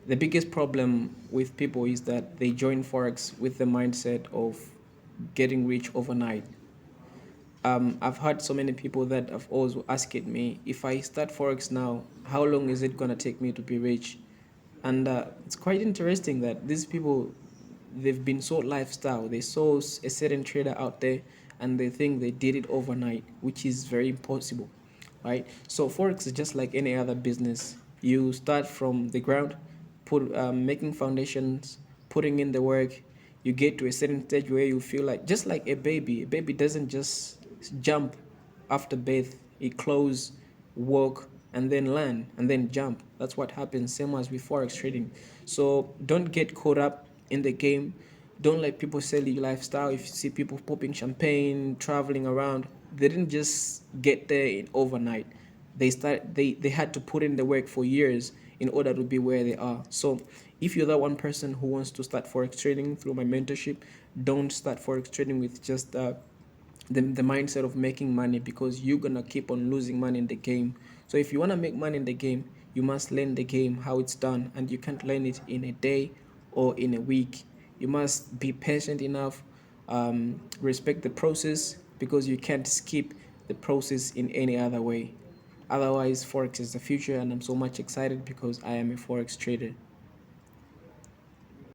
The biggest problem with people is that they join Forex with the mindset of getting rich overnight. I've had so many people that have always asked me, if I start Forex now, how long is it going to take me to be rich? And it's quite interesting that these people, they've been sold lifestyle. They saw a certain trader out there and they think they did it overnight, which is very impossible, right? So Forex is just like any other business. You start from the ground, making foundations, putting in the work. You get to a certain stage where you feel like, just like a baby. A baby doesn't just jump after birth. It close, walk, and then land, and then jump. That's what happens. Same as with Forex trading. So don't get caught up in the game. Don't let people sell you lifestyle. If you see people popping champagne, traveling around, they didn't just get there in overnight. They had to put in the work for years in order to be where they are. So if you're that one person who wants to start Forex trading through my mentorship, don't start Forex trading with just the mindset of making money, because you're gonna keep on losing money in the game. So if you want to make money in the game, you must learn the game, how it's done, and you can't learn it in a day or in a week. You must be patient enough, respect the process, because you can't skip the process in any other way. Otherwise, Forex is the future, and I'm so much excited because I am a Forex trader.